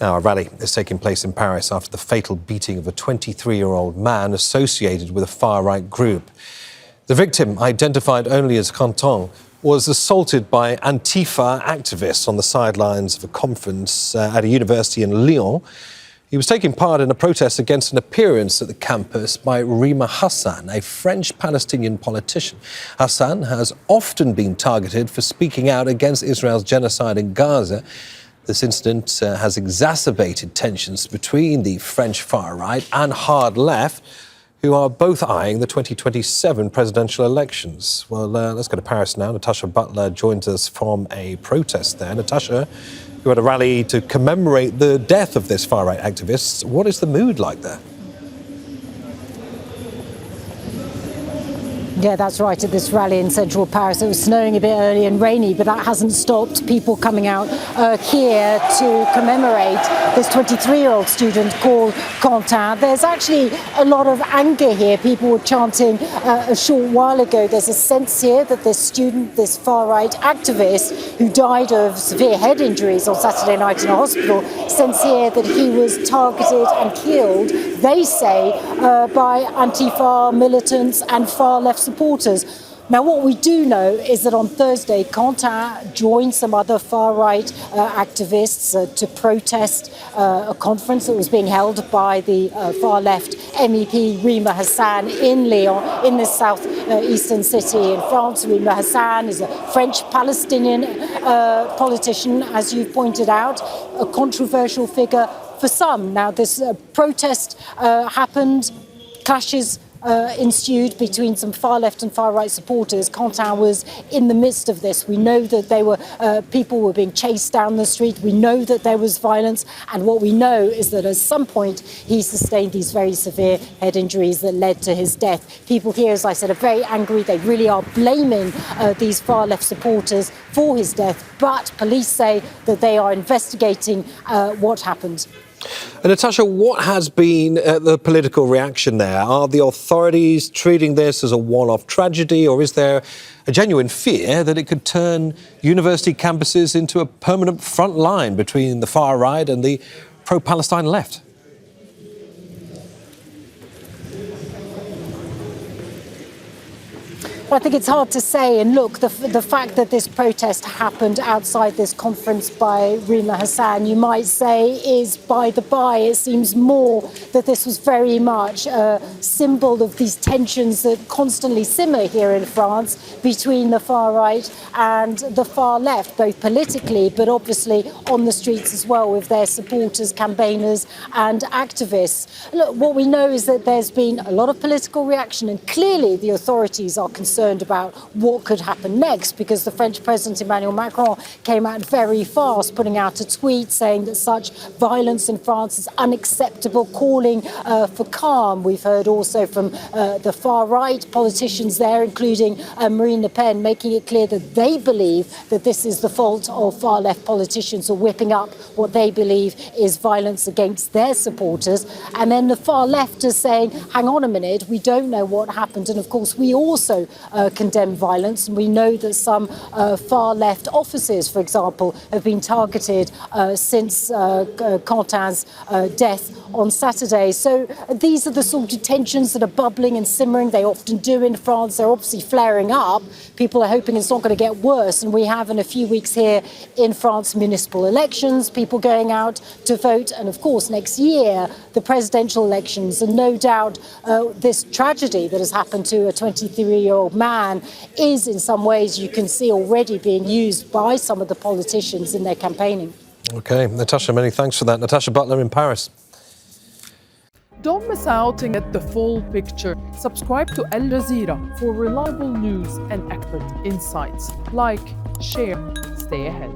Now, a rally is taking place in Paris after the fatal beating of a 23-year-old man associated with a far-right group. The victim, identified only as Quentin, was assaulted by Antifa activists on the sidelines of a conference at a university in Lyon. He was taking part in a protest against an appearance at the campus by Rima Hassan, a French-Palestinian politician. Hassan has often been targeted for speaking out against Israel's genocide in Gaza. This incident has exacerbated tensions between the French far-right and hard left, who are both eyeing the 2027 presidential elections. Well, let's go to Paris now. Natacha Butler joins us from a protest there. Natacha, you had a rally to commemorate the death of this far-right activist. What is the mood like there? Yeah, that's right, at this rally in central Paris. It was snowing a bit early and rainy, but that hasn't stopped people coming out here to commemorate this 23-year-old student called Quentin. There's actually a lot of anger here. People were chanting a short while ago. There's a sense here that this student, this far-right activist who died of severe head injuries on Saturday night in a hospital, sense here that he was targeted and killed, they say, by Antifa militants and far-left supporters. Now, what we do know is that on Thursday, Quentin joined some other far-right activists to protest a conference that was being held by the far-left MEP Rima Hassan in Lyon, in this south-eastern city in France. Rima Hassan is a French-Palestinian politician, as you've pointed out, a controversial figure for some. Now, this protest happened, clashes ensued between some far-left and far-right supporters. Quentin was in the midst of this. We know that people were being chased down the street. We know that there was violence. And what we know is that at some point he sustained these very severe head injuries that led to his death. People here, as I said, are very angry. They really are blaming these far-left supporters for his death. But police say that they are investigating what happened. And Natacha, what has been the political reaction there? Are the authorities treating this as a one-off tragedy, or is there a genuine fear that it could turn university campuses into a permanent front line between the far right and the pro-Palestine left? Well, I think it's hard to say. And look, the fact that this protest happened outside this conference by Rima Hassan, you might say, is by the by. It seems more that this was very much a symbol of these tensions that constantly simmer here in France between the far right and the far left, both politically, but obviously on the streets as well with their supporters, campaigners and activists. Look, what we know is that there's been a lot of political reaction, and clearly the authorities are concerned about what could happen next, because the French President Emmanuel Macron came out very fast, putting out a tweet saying that such violence in France is unacceptable, calling for calm. We've heard also from the far right politicians there, including Marine Le Pen, making it clear that they believe that this is the fault of far left politicians who are whipping up what they believe is violence against their supporters. And then the far left is saying, hang on a minute, we don't know what happened. And of course, we also condemn violence. And we know that some far-left offices, for example, have been targeted since Quentin's death on Saturday. So these are the sort of tensions that are bubbling and simmering. They often do in France. They're obviously flaring up. People are hoping it's not going to get worse. And we have in a few weeks here in France municipal elections, people going out to vote. And of course, next year, the presidential elections. And no doubt this tragedy that has happened to a 23-year-old man is in some ways, you can see, already being used by some of the politicians in their campaigning. OK, Natacha, many thanks for that. Natacha Butler in Paris. Don't miss out and get the full picture. Subscribe to Al Jazeera for reliable news and expert insights. Like, share, stay ahead.